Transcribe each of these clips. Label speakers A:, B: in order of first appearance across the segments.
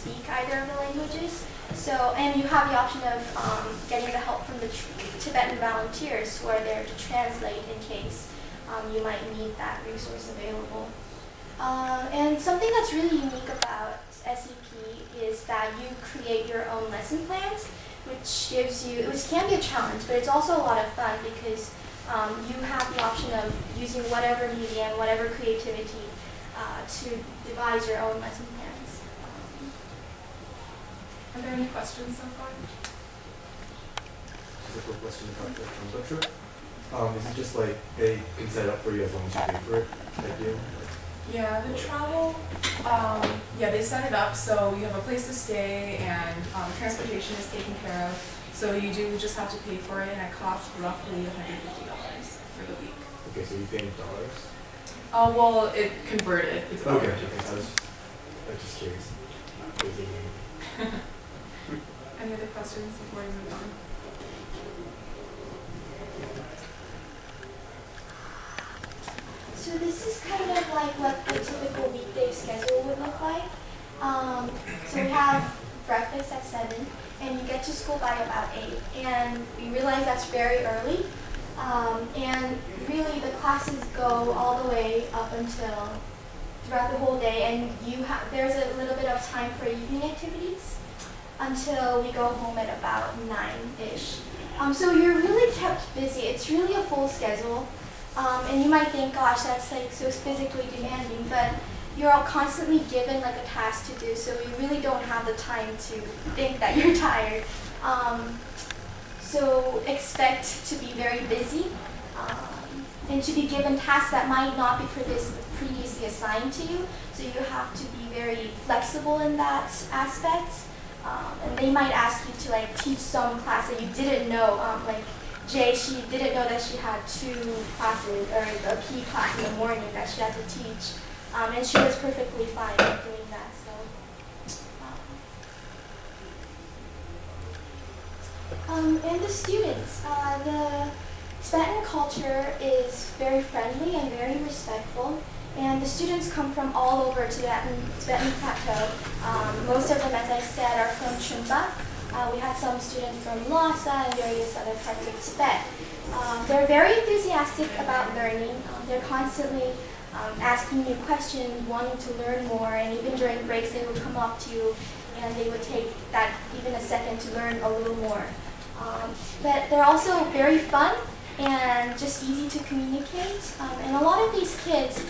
A: speak either of the languages. So, and you have the option of getting the help from the Tibetan volunteers who are there to translate in case you might need that resource available. And something that's really unique about SEP is that you create your own lesson plans, which can be a challenge, but it's also a lot of fun because you have the option of using whatever medium, whatever creativity to devise your own lesson plans.
B: Are there any questions so far?
C: Just a quick question about the trumpet trip. Is it just like they can set it up for you as long as you pay for it? Idea?
B: Yeah, the travel, yeah, they set it up so you have a place to stay and transportation is taken care of. So you do just have to pay for it, and it costs roughly $150 for the week.
C: Okay, so you pay in dollars?
B: Well, it converted. It's about
C: okay. I was just curious.
B: Any other questions before we move on?
A: So this is kind of like what the typical weekday schedule would look like. So we have breakfast at 7, and you get to school by about 8. And we realize that's very early. And really the classes go all the way up until throughout the whole day, and there's a little bit of time for evening activities until we go home at about 9-ish. So you're really kept busy. It's really a full schedule. And you might think, gosh, that's like so physically demanding, but you're all constantly given like a task to do, so you really don't have the time to think that you're tired. So expect to be very busy and to be given tasks that might not be previously assigned to you, so you have to be very flexible in that aspect. And they might ask you to like teach some class that you didn't know, like Jay, she didn't know that she had 2 classes, or a PE class in the morning that she had to teach, and she was perfectly fine doing that. So, and the students, the Tibetan culture is very friendly and very respectful, and the students come from all over Tibetan Plateau. Most of them, as I said, are from Chumba. We had some students from Lhasa and various other parts of Tibet. They're very enthusiastic about learning. They're constantly asking you questions, wanting to learn more, and even during breaks they would come up to you and they would take that even a second to learn a little more. But they're also very fun and just easy to communicate. And a lot of these kids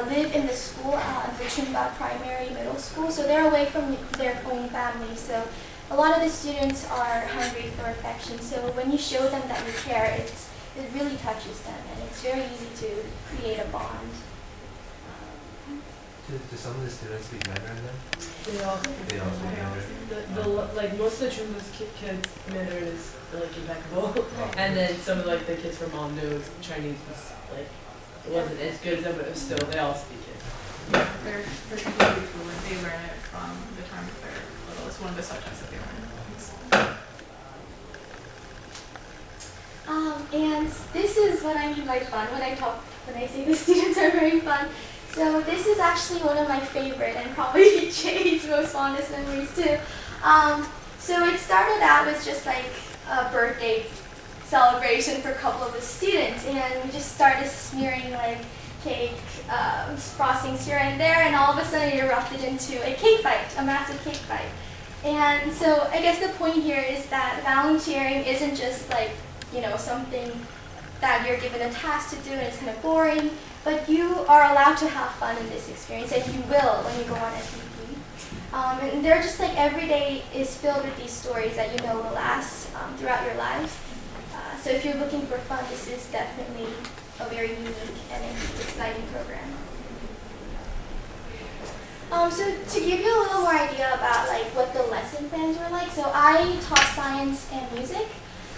A: live in the school, the Chumba Primary Middle School, so they're away from their own family. So a lot of the students are hungry for affection, so when you show them that you care, it really touches them, and it's very easy to create a bond.
D: Do some of the students speak Mandarin then?
E: They all
D: speak Mandarin.
E: Like most of the Chumba's kids, Mandarin is like impeccable, and then some of like the kids from Mondo, Chinese was like it wasn't as good as them, but it was still they all speak it.
B: Yeah, they're completely fluent. They learn it from the time that they're little. It's one of the subjects that they learn.
A: And this is what I mean by fun when I say the students are very fun. So this is actually one of my favorite and probably Jade's most fondest memories too. So it started out with just like a birthday celebration for a couple of the students, and we just started smearing like cake frostings here and there, and all of a sudden it erupted into a cake fight, a massive cake fight. And so I guess the point here is that volunteering isn't just like, you know, something that you're given a task to do and it's kind of boring, but you are allowed to have fun in this experience, and you will when you go on SEP. And they're just like every day is filled with these stories that you know will last throughout your lives. So if you're looking for fun, this is definitely a very unique and exciting program. So to give you a little more idea about like what the lesson plans were like, so I taught science and music.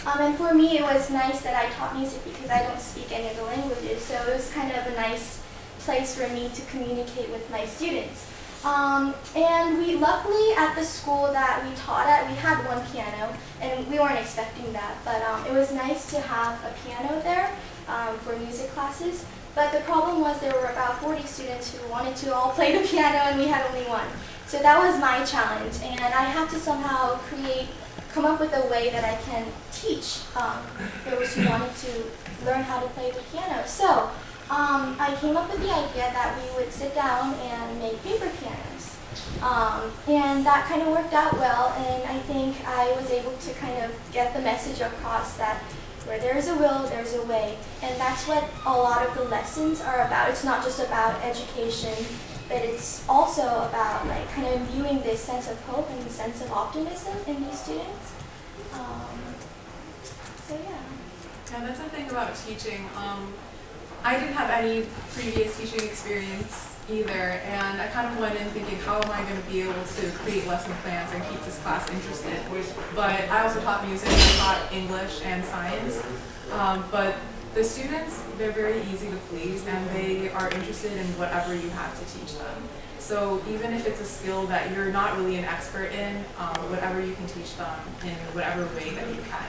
A: And for me, it was nice that I taught music because I don't speak any of the languages, so it was kind of a nice place for me to communicate with my students. And we luckily at the school that we taught at, we had one piano, and we weren't expecting that, but it was nice to have a piano there for music classes. But the problem was there were about 40 students who wanted to all play the piano, and we had only one. So that was my challenge, and I had to somehow come up with a way that I can teach those who wanted to learn how to play the piano. So I came up with the idea that we would sit down and make paper pianos. And that kind of worked out well, and I think I was able to kind of get the message across that where there is a will, there's a way. And that's what a lot of the lessons are about. It's not just about education, but it's also about like kind of imbuing this sense of hope and sense of optimism in these students. So yeah.
B: Yeah, that's the thing about teaching. I didn't have any previous teaching experience either, and I kind of went in thinking, how am I going to be able to create lesson plans and keep this class interested? But I also taught music, I taught English and science, but the students, they're very easy to please, and they are interested in whatever you have to teach them. So even if it's a skill that you're not really an expert in, whatever you can teach them in whatever way that you can.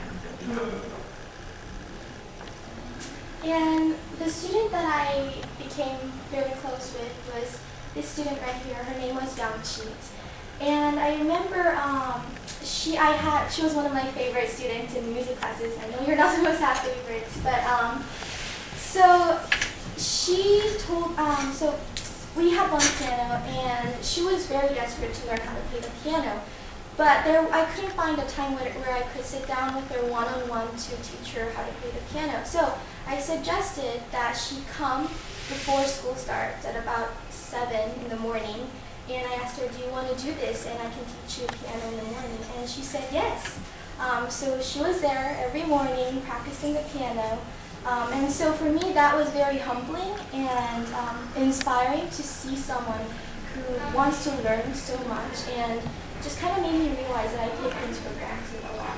A: And the student that I became very close with was this student right here. Her name was Yang Chi. And I remember she was one of my favorite students in music classes. I know you're not supposed to have favorites, but so she told, so we had one piano, and she was very desperate to learn how to play the piano. But I couldn't find a time where I could sit down with her one-on-one to teach her how to play the piano. So I suggested that she come before school starts at about 7 in the morning. And I asked her, do you want to do this? And I can teach you piano in the morning. And she said yes. So she was there every morning practicing the piano. And so for me, that was very humbling and inspiring to see someone who wants to learn so much, and just kind of made me realize that I take things for granted a lot.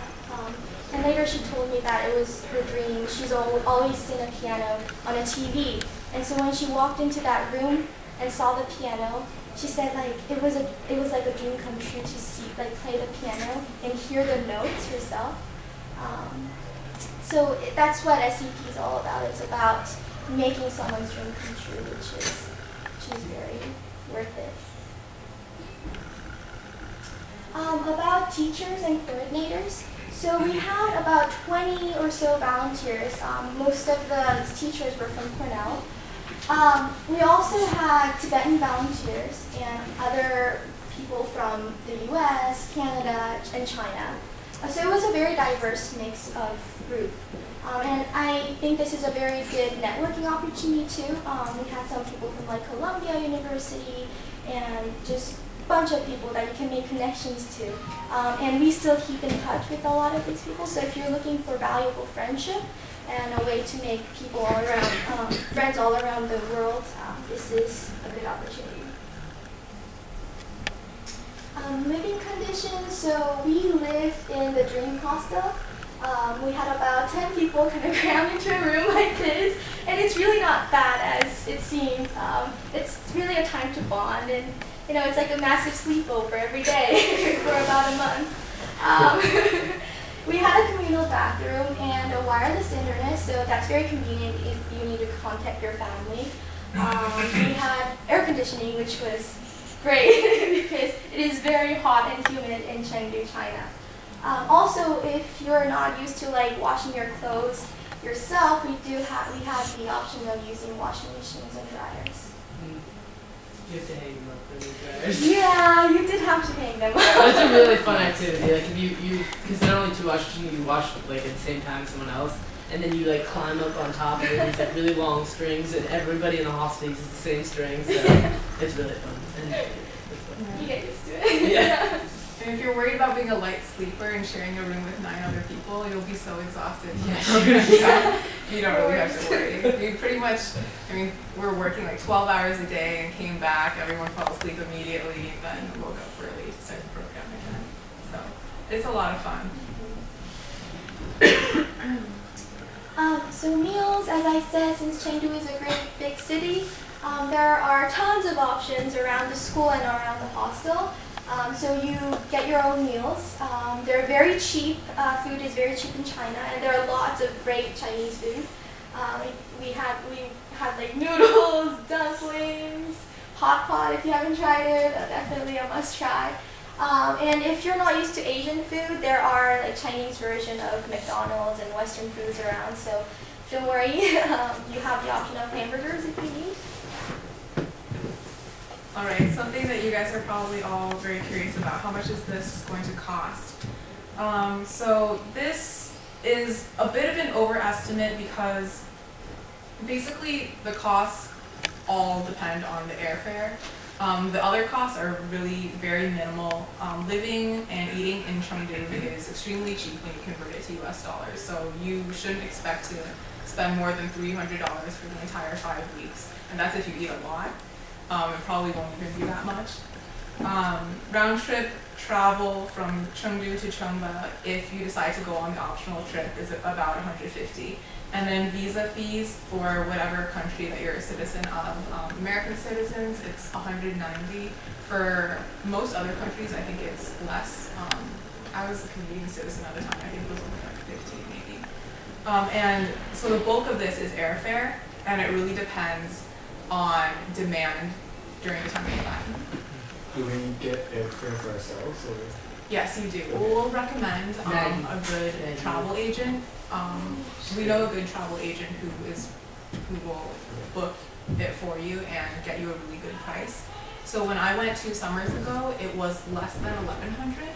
A: And later she told me that it was her dream. She's always seen a piano on a TV. And so when she walked into that room and saw the piano, she said like it was like a dream come true to see, like play the piano and hear the notes herself. So that's what SEP is all about. It's about making someone's dream come true, which is very worth it. About teachers and coordinators. So we had about 20 or so volunteers. Most of the teachers were from Cornell. We also had Tibetan volunteers and other people from the US, Canada, and China. So it was a very diverse mix of group. And I think this is a very good networking opportunity too. We had some people from like Columbia University and just a bunch of people that you can make connections to. And we still keep in touch with a lot of these people. So if you're looking for valuable friendship and a way to make people all around, friends all around the world, this is a good opportunity. Living conditions, so we lived in the Dream Hostel. We had about 10 people kind of crammed into a room like this, and it's really not bad as it seems. It's really a time to bond, and you know, it's like a massive sleepover every day for about a month. We had a communal bathroom and a wireless internet, so that's very convenient if you need to contact your family. We had air conditioning, which was great because it is very hot and humid in Chengdu, China. Also, if you're not used to like washing your clothes yourself, we have the option of using washing machines and dryers.
E: You have to hang them up in the dryers.
A: Yeah, you did have to hang them up.
E: That's a really fun activity. Like if you because not only two wash machines, you wash like at the same time as someone else, and then you like climb up on top of it. These like really long strings, and everybody in the hostel uses the same strings. So it's really fun. And it's fun.
A: You get used to it.
E: Yeah.
B: And if you're worried about being a light sleeper and sharing a room with 9 other people, you'll be so exhausted.
E: Yeah.
B: You don't really have to worry. We pretty much, I mean, we're working like 12 hours a day and came back, everyone fell asleep immediately, then woke up early to start the program again. So it's a lot of fun.
A: So meals, as I said, since Chengdu is a great big city, there are tons of options around the school and around the hostel. So you get your own meals. They're very cheap. Food is very cheap in China, and there are lots of great Chinese food. We had like noodles, dumplings, hot pot if you haven't tried it. Definitely a must try. And if you're not used to Asian food, there are like Chinese version of McDonald's and Western foods around. So don't worry, you have the option of hamburgers if you need.
B: All right, something that you guys are probably all very curious about, how much is this going to cost? So this is a bit of an overestimate because basically the costs all depend on the airfare. The other costs are really very minimal. Living and eating in Chengdu is extremely cheap when you convert it to US dollars, so you shouldn't expect to spend more than $300 for the entire 5 weeks, and that's if you eat a lot. It probably won't even be that much. Round trip travel from Chengdu to Chengba, if you decide to go on the optional trip, is about $150. And then visa fees for whatever country that you're a citizen of. American citizens, it's $190. For most other countries, I think it's less. I was a Canadian citizen at the time. I think it was only like 15 maybe. And so the bulk of this is airfare, and it really depends on demand during the time of that.
C: Do we get airfare for ourselves, or?
B: Yes, you do. We'll recommend a good travel agent. We know a good travel agent who will book it for you and get you a really good price. So when I went 2 summers ago, it was less than $1,100.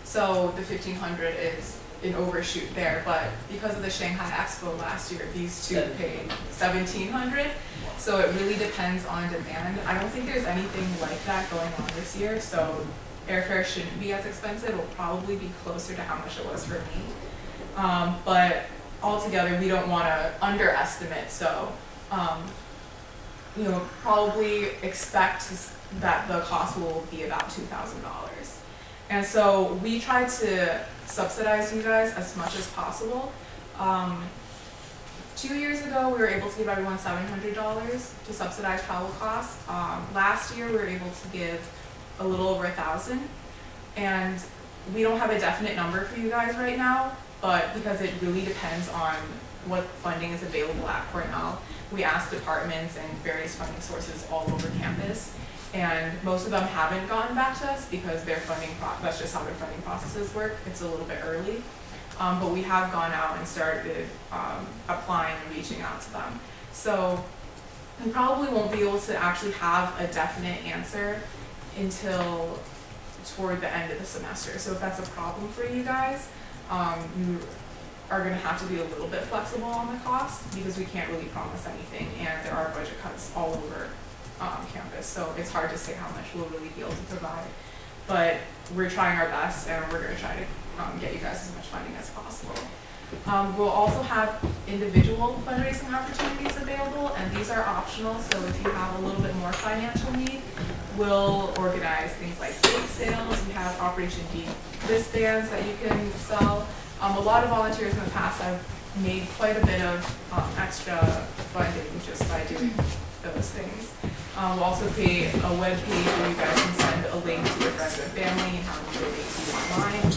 B: So the $1,500 is an overshoot there, but because of the Shanghai Expo last year, these two paid $1,700. So it really depends on demand. I don't think there's anything like that going on this year, so airfare shouldn't be as expensive. It will probably be closer to how much it was for me. But altogether, we don't want to underestimate, so probably expect that the cost will be about $2,000. And so we try to subsidize you guys as much as possible. 2 years ago, we were able to give everyone $700 to subsidize travel costs. Last year, we were able to give a little over $1,000, and we don't have a definite number for you guys right now, but because it really depends on what funding is available at Cornell, we asked departments and various funding sources all over campus, and most of them haven't gotten back to us because their funding that's just how their funding processes work. It's a little bit early, but we have gone out and started applying and reaching out to them. So we probably won't be able to actually have a definite answer until toward the end of the semester. So if that's a problem for you guys, you are going to have to be a little bit flexible on the cost because we can't really promise anything, and there are budget cuts all over campus. So it's hard to say how much we'll really be able to provide. But we're trying our best, and we're going to try to get you guys as much funding as possible. We'll also have individual fundraising opportunities available, and these are optional, so if you have a little bit more financial need, we'll organize things like bake sales. We have Operation D wristbands that you can sell. A lot of volunteers in the past have made quite a bit of extra funding just by doing those things. We'll also create a web page where you guys can send a link to your friends and family and have them donate to you online.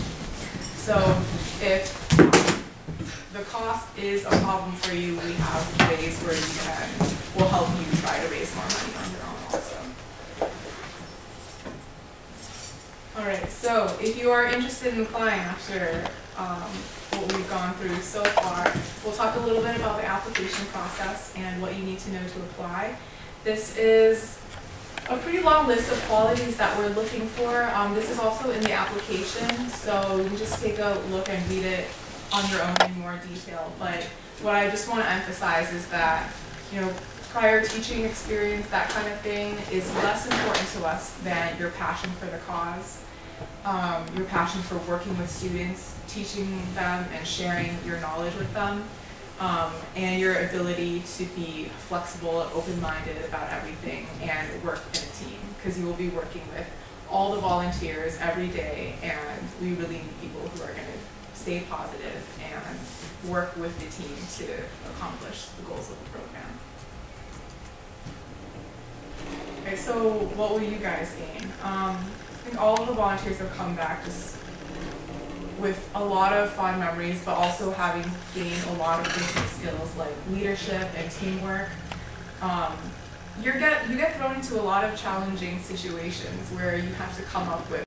B: So if the cost is a problem for you, we have ways where we'll help you try to raise more money on your own also. Alright, so if you are interested in applying after what we've gone through so far, we'll talk a little bit about the application process and what you need to know to apply. This is a pretty long list of qualities that we're looking for. This is also in the application, so you can just take a look and read it on your own in more detail. But what I just want to emphasize is that, prior teaching experience, that kind of thing, is less important to us than your passion for the cause, your passion for working with students, teaching them and sharing your knowledge with them, and your ability to be flexible and open-minded about everything and work in a team, because you will be working with all the volunteers every day, and we really need people who are going to stay positive and work with the team to accomplish the goals of the program. Okay, so what will you guys gain? I think all of the volunteers have come back just with a lot of fond memories, but also having gained a lot of basic skills like leadership and teamwork. you get thrown into a lot of challenging situations where you have to come up with